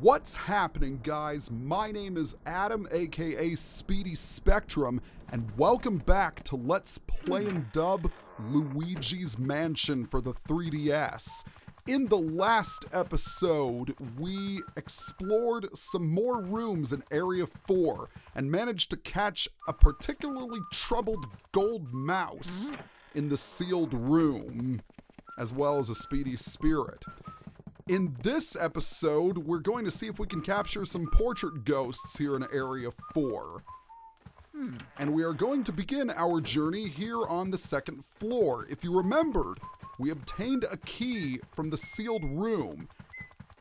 What's happening, guys? My name is Adam, aka Speedy Spectrum, and welcome back to Let's Play and Dub Luigi's Mansion for the 3DS. In the last episode, we explored some more rooms in Area 4 and managed to catch a particularly troubled gold mouse in the sealed room, as well as a speedy spirit. In this episode, we're going to see if we can capture some portrait ghosts here in Area 4. And we are going to begin our journey here on the second floor. If you remembered, we obtained a key from the sealed room,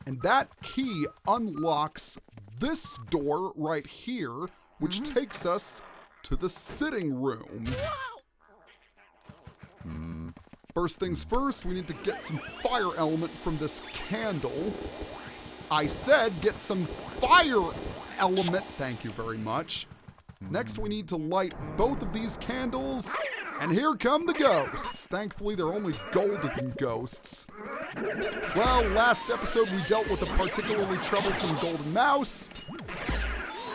and that key unlocks this door right here, which takes us to the sitting room. First things first, we need to get some fire element from this candle. I said get some fire element, thank you very much. Next, we need to light both of these candles, and here come the ghosts. Thankfully, they're only golden ghosts. Well, last episode we dealt with a particularly troublesome golden mouse.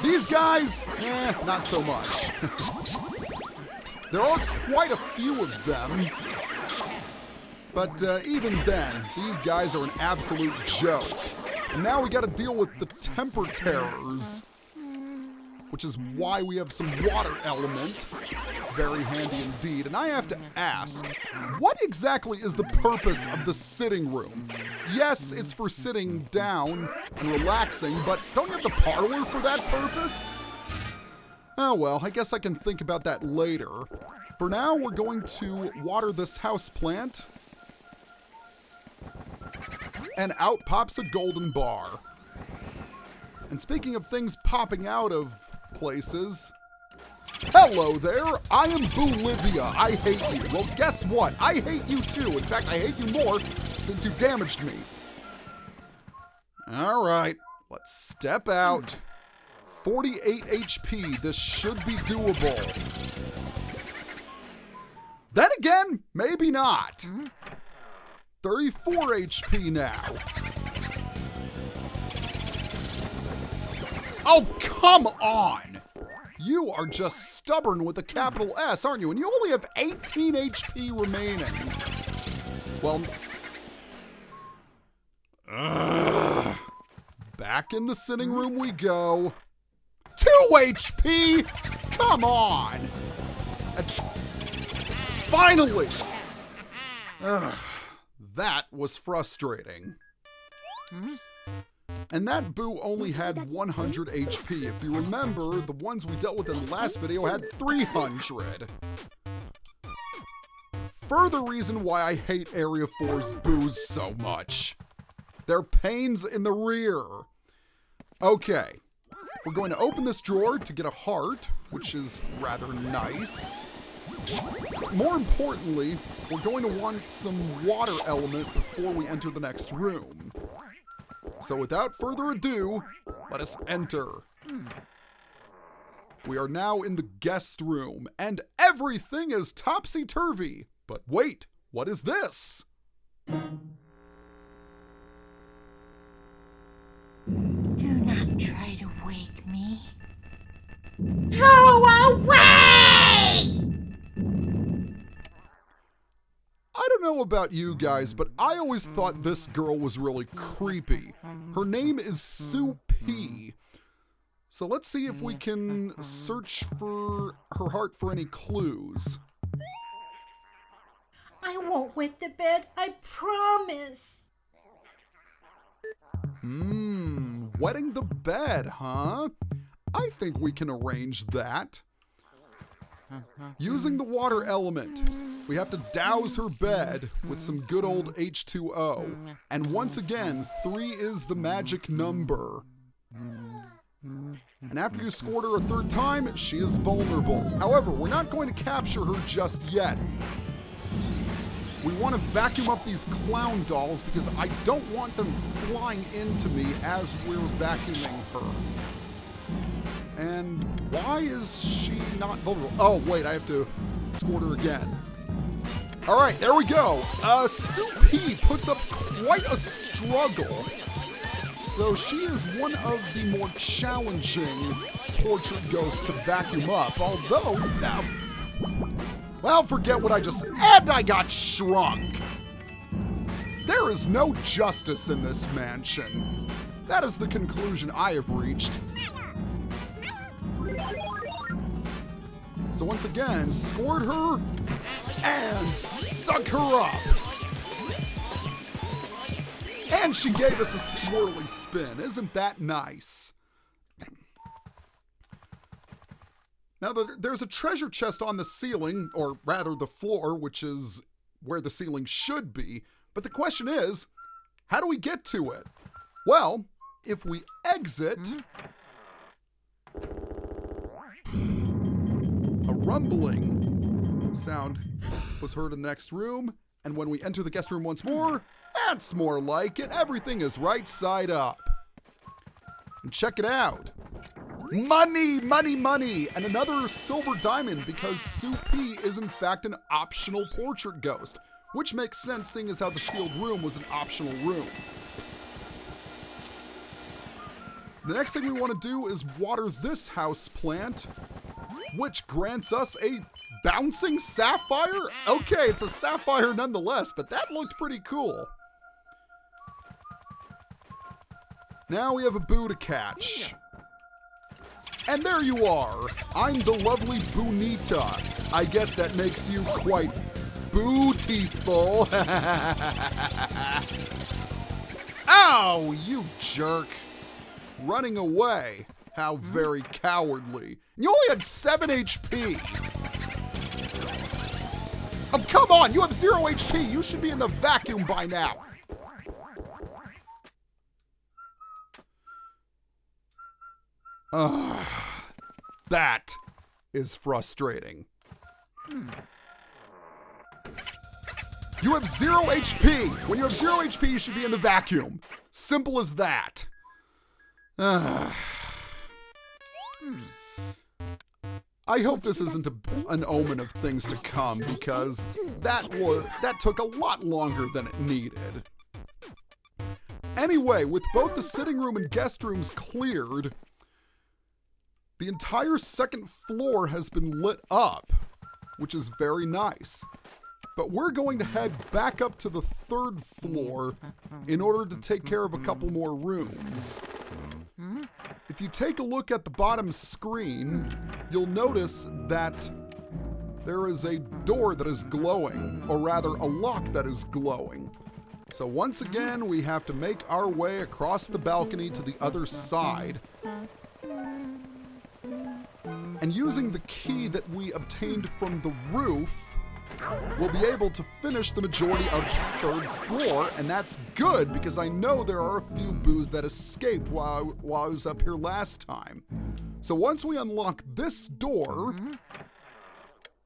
These guys, not so much. There are quite a few of them. But even then, these guys are an absolute joke. And now we gotta deal with the temper terrors, which is why we have some water element. Very handy indeed. And I have to ask, what exactly is the purpose of the sitting room? Yes, it's for sitting down and relaxing, but don't you have the parlor for that purpose? Oh well, I guess I can think about that later. For now, we're going to water this houseplant. And out pops a golden bar. And speaking of things popping out of places, hello there, I am Bolivia. I hate you. Well, guess what? I hate you too. In fact, I hate you more since you damaged me. All right, let's step out. 48 HP. This should be doable. Then again, maybe not. 34 HP now. Oh, come on! You are just stubborn with a capital S, aren't you? And you only have 18 HP remaining. Well, back in the sitting room we go. 2 HP! Come on! And finally! That was frustrating. And that boo only had 100 HP. If you remember, the ones we dealt with in the last video had 300. Further reason why I hate Area 4's boos so much. They're pains in the rear. Okay, we're going to open this drawer to get a heart, which is rather nice. More importantly, we're going to want some water element before we enter the next room. So without further ado, let us enter. We are now in the guest room, and everything is topsy-turvy. But wait, what is this? Do not try to wake me. Go away! I don't know about you guys, but I always thought this girl was really creepy. Her name is Sue P. So let's see if we can search for her heart for any clues. I won't wet the bed, I promise. Wetting the bed, huh? I think we can arrange that. Using the water element, we have to douse her bed with some good old H2O. And once again, 3 is the magic number. And after you scored her a third time, she is vulnerable. However, we're not going to capture her just yet. We want to vacuum up these clown dolls because I don't want them flying into me as we're vacuuming her. And why is she not vulnerable? Oh, wait, I have to score her again. All right, there we go. Sue P puts up quite a struggle. So she is one of the more challenging portrait ghosts to vacuum up, although, well, forget what I just said. And I got shrunk! There is no justice in this mansion. That is the conclusion I have reached. So once again, squirt her and suck her up. And she gave us a swirly spin. Isn't that nice? Now, there's a treasure chest on the ceiling, or rather the floor, which is where the ceiling should be. But the question is, how do we get to it? Well, if we exit... A rumbling sound was heard in the next room, and when we enter the guest room once more, that's more like it. Everything is right side up. And check it out. Money, money, money, and another silver diamond because Sue P is in fact an optional portrait ghost, which makes sense seeing as how the sealed room was an optional room. The next thing we want to do is water this house plant, which grants us a bouncing sapphire? Okay, it's a sapphire nonetheless, but that looked pretty cool. Now we have a boo to catch. And there you are. I'm the lovely Boonita. I guess that makes you quite bootiful. Ow, you jerk. Running away. How very cowardly. You only had 7 HP. Oh, come on, you have 0 HP. You should be in the vacuum by now. That is frustrating. You have 0 HP. When you have 0 HP, you should be in the vacuum. Simple as that. I hope this isn't an omen of things to come because that took a lot longer than it needed. Anyway, with both the sitting room and guest rooms cleared, the entire second floor has been lit up, which is very nice. But we're going to head back up to the 3rd floor in order to take care of a couple more rooms. If you take a look at the bottom screen, you'll notice that there is a door that is glowing, or rather a lock that is glowing. So once again, we have to make our way across the balcony to the other side. And using the key that we obtained from the roof, we'll be able to finish the majority of the 3rd floor, and that's good because I know there are a few boos that escaped while I was up here last time. So once we unlock this door,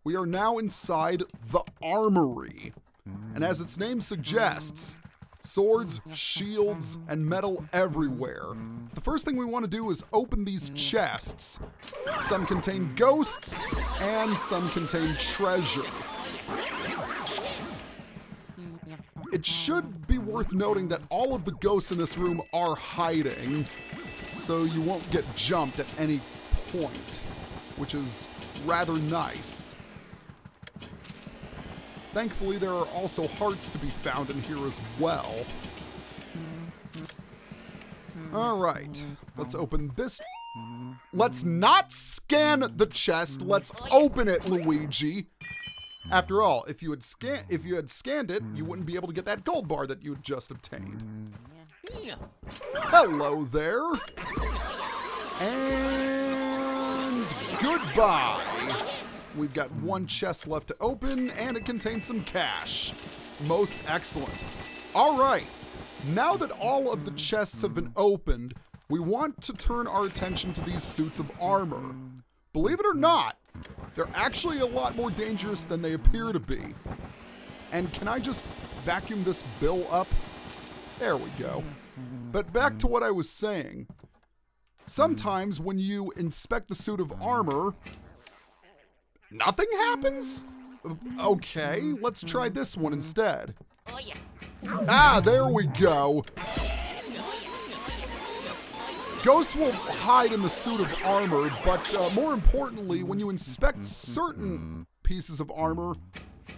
we are now inside the Armory. And as its name suggests, swords, shields, and metal everywhere. The first thing we want to do is open these chests. Some contain ghosts, and some contain treasure. It should be worth noting that all of the ghosts in this room are hiding, so you won't get jumped at any point, which is rather nice. Thankfully, there are also hearts to be found in here as well. All right, let's open this. Let's not scan the chest. Let's open it, Luigi. After all, if you had scanned it, you wouldn't be able to get that gold bar that you had just obtained. Hello there. And goodbye. We've got 1 chest left to open, and it contains some cash. Most excellent. All right, now that all of the chests have been opened, we want to turn our attention to these suits of armor. Believe it or not, they're actually a lot more dangerous than they appear to be. And can I just vacuum this bill up? There we go. But back to what I was saying. Sometimes when you inspect the suit of armor, nothing happens? Okay, let's try this one instead. Ah, there we go. Ghosts will hide in the suit of armor, but more importantly, when you inspect certain pieces of armor,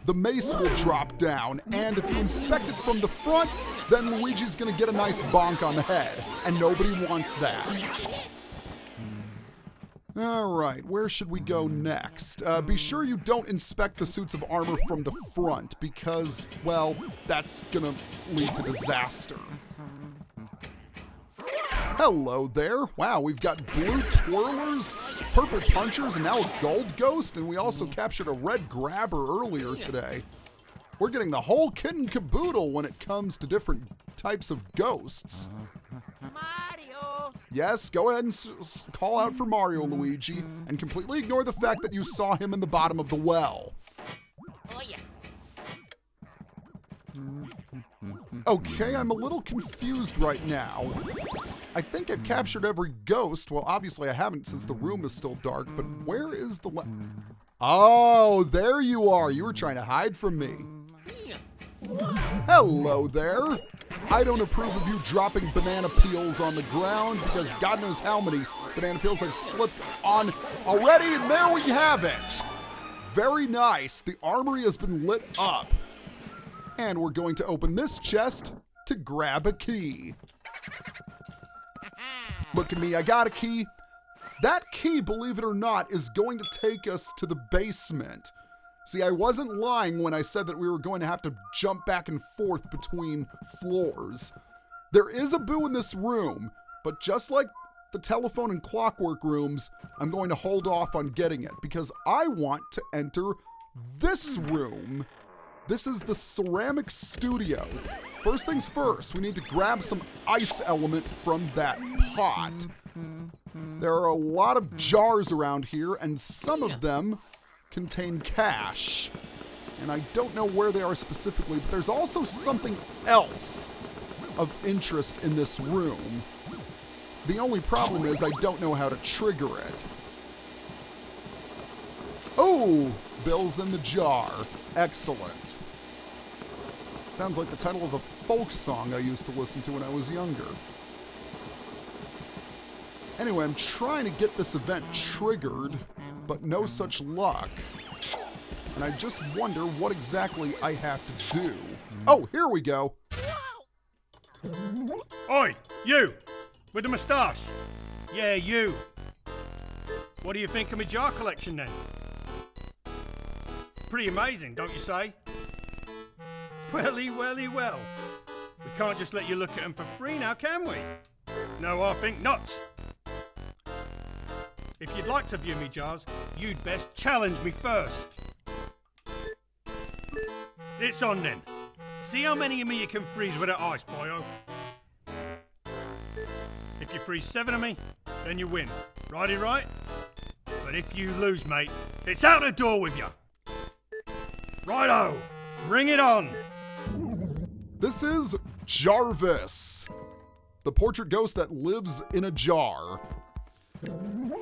the mace will drop down, and if you inspect it from the front, then Luigi's gonna get a nice bonk on the head, and nobody wants that. Alright, where should we go next? Be sure you don't inspect the suits of armor from the front, because, well, that's gonna lead to disaster. Hello there. Wow, we've got blue twirlers, purple punchers, and now a gold ghost, and we also captured a red grabber earlier today. We're getting the whole kit and caboodle when it comes to different types of ghosts. Mario! Yes, go ahead and call out for Mario, Luigi, and completely ignore the fact that you saw him in the bottom of the well. Oh, yeah. Okay, I'm a little confused right now. I think I've captured every ghost. Well, obviously I haven't since the room is still dark, but where is the Oh, there you are. You were trying to hide from me. Hello there. I don't approve of you dropping banana peels on the ground because God knows how many banana peels I've slipped on already, and there we have it. Very nice. The armory has been lit up. And we're going to open this chest to grab a key. Look at me, I got a key. That key, believe it or not, is going to take us to the basement. See, I wasn't lying when I said that we were going to have to jump back and forth between floors. There is a boo in this room, but just like the telephone and clockwork rooms, I'm going to hold off on getting it because I want to enter this room. This is the ceramic studio. First things first, we need to grab some ice element from that pot. There are a lot of jars around here, and some of them contain cash. And I don't know where they are specifically, but there's also something else of interest in this room. The only problem is I don't know how to trigger it. Oh, bills in the jar. Excellent. Sounds like the title of a folk song I used to listen to when I was younger. Anyway, I'm trying to get this event triggered, but no such luck. And I just wonder what exactly I have to do. Oh, here we go. Oi, you! With the moustache. Yeah, you. What do you think of my jar collection then? Pretty amazing, don't you say? Welly, welly, well. We can't just let you look at them for free now, can we? No, I think not. If you'd like to view me jars, you'd best challenge me first. It's on then. See how many of me you can freeze with that ice, boyo. If you freeze 7 of me, then you win. Righty right? But if you lose, mate, it's out the door with you. Righto! Bring it on! This is Jarvis, the portrait ghost that lives in a jar.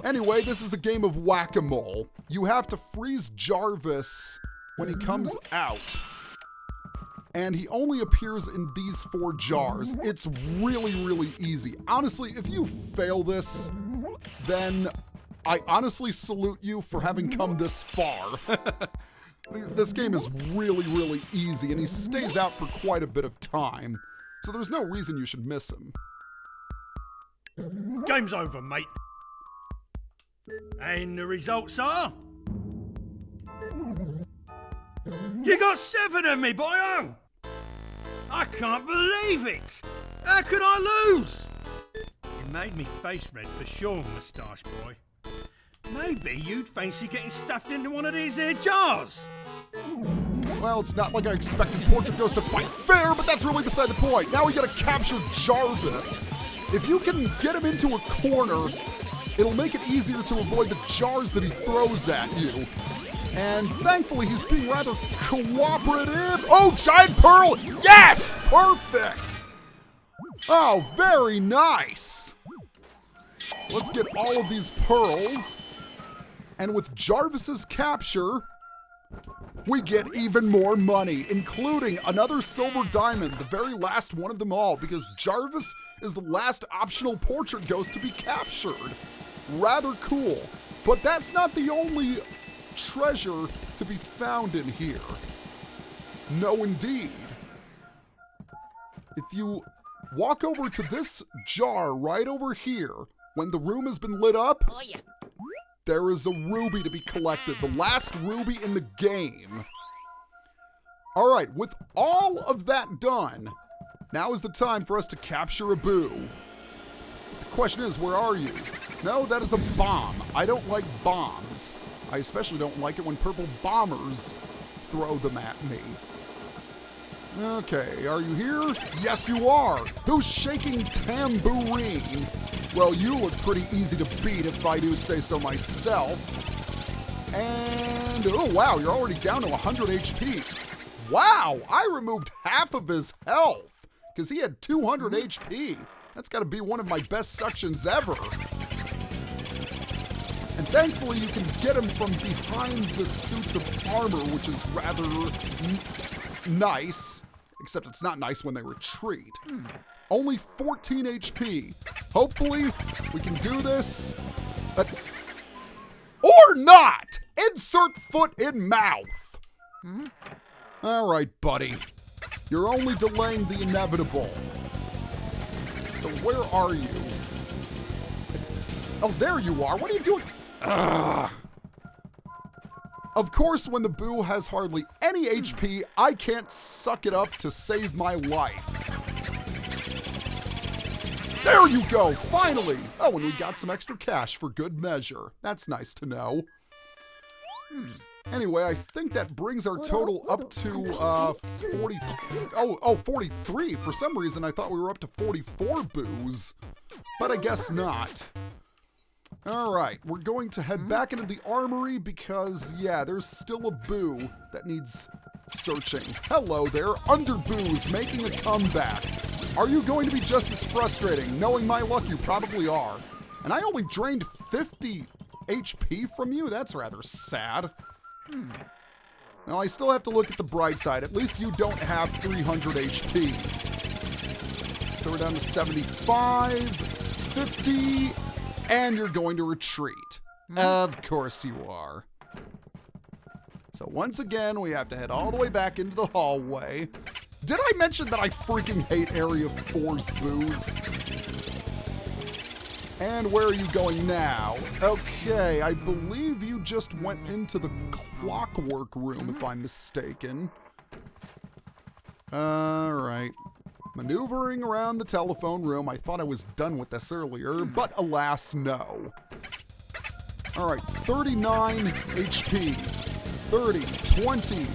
Anyway, this is a game of whack-a-mole. You have to freeze Jarvis when he comes out. And he only appears in these 4 jars. It's really, really easy. Honestly, if you fail this, then I honestly salute you for having come this far. This game is really, really easy, and he stays out for quite a bit of time. So there's no reason you should miss him. Game's over, mate. And the results are... You got 7 of me, boyo! I can't believe it! How could I lose? You made me face red for sure, moustache boy. Maybe you'd fancy getting stuffed into one of these here jars. Well, it's not like I expected Portrait Ghost to fight fair, but that's really beside the point. Now we gotta capture Jarvis. If you can get him into a corner, it'll make it easier to avoid the jars that he throws at you. And thankfully, he's being rather cooperative. Oh, giant pearl! Yes! Perfect! Oh, very nice! So let's get all of these pearls. And with Jarvis's capture, we get even more money, including another silver diamond, the very last one of them all, because Jarvis is the last optional portrait ghost to be captured. Rather cool. But that's not the only treasure to be found in here. No, indeed. If you walk over to this jar right over here, when the room has been lit up, Oh yeah. there is a ruby to be collected, the last ruby in the game. All right, with all of that done, now is the time for us to capture a boo. The question is, where are you? No, that is a bomb. I don't like bombs. I especially don't like it when purple bombers throw them at me. Okay, are you here? Yes, you are. Who's shaking tambourine? Well, you look pretty easy to beat if I do say so myself. And, oh wow, you're already down to 100 HP. Wow, I removed half of his health because he had 200 HP. That's got to be one of my best suctions ever. And thankfully you can get him from behind the suits of armor, which is rather nice. Except it's not nice when they retreat. Only 14 HP. Hopefully, we can do this. Or not! Insert foot in mouth. All right, buddy. You're only delaying the inevitable. So where are you? Oh, there you are. What are you doing? Ugh. Of course, when the boo has hardly any HP, I can't suck it up to save my life. There you go, finally! Oh, and we got some extra cash for good measure. That's nice to know. Anyway, I think that brings our total up to 43. For some reason, I thought we were up to 44 boos, but I guess not. All right, we're going to head back into the armory because, yeah, there's still a boo that needs searching. Hello there, underboos making a comeback. Are you going to be just as frustrating? Knowing my luck, you probably are. And I only drained 50 HP from you? That's rather sad. Now, I still have to look at the bright side. At least you don't have 300 HP. So we're down to 75, 50... and you're going to retreat. Of course you are. So once again, we have to head all the way back into the hallway. Did I mention that I freaking hate Area 4's boos? And where are you going now? Okay, I believe you just went into the clockwork room, if I'm mistaken. All right. Maneuvering around the telephone room. I thought I was done with this earlier, but alas, no. All right, 39 HP. 30, 20,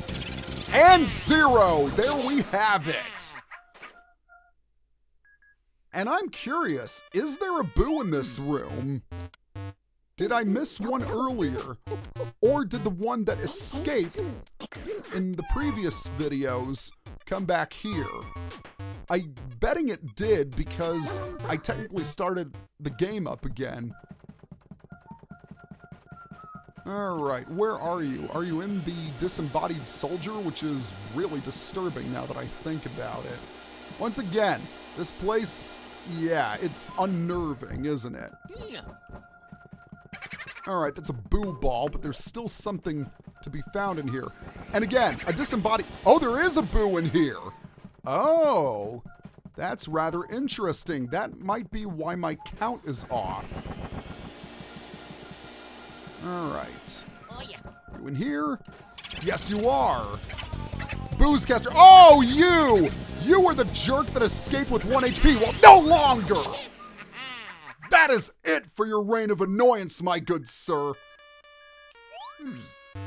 and 0. There we have it. And I'm curious, is there a boo in this room? Did I miss one earlier? Or did the one that escaped in the previous videos come back here? I'm betting it did because I technically started the game up again. Alright, where are you? Are you in the disembodied soldier, which is really disturbing now that I think about it. Once again, this place, yeah, it's unnerving, isn't it? Yeah. Alright, that's a boo ball, but there's still something to be found in here. And again, a disembodied... Oh, there is a boo in here! Oh, that's rather interesting. That might be why my count is off. All right. Oh yeah. You in here? Yes, you are. Boozcaster. Oh, you! You were the jerk that escaped with 1 HP. Well, no longer! That is it for your reign of annoyance, my good sir.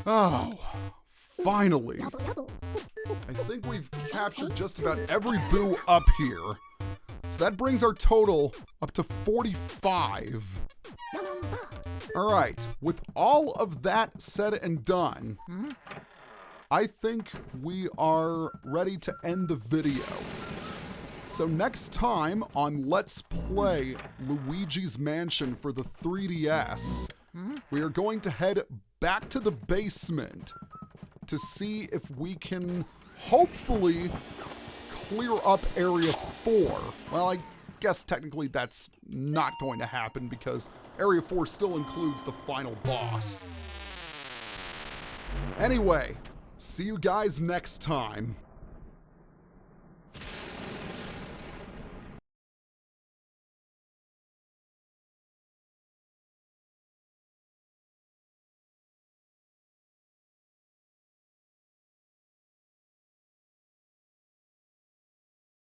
Oh, finally. I think we've captured just about every boo up here. So that brings our total up to 45. All right, with all of that said and done, I think we are ready to end the video. So next time on Let's Play Luigi's Mansion for the 3DS, we are going to head back to the basement to see if we can hopefully clear up Area 4. Well, I guess technically that's not going to happen because Area 4 still includes the final boss. Anyway, see you guys next time.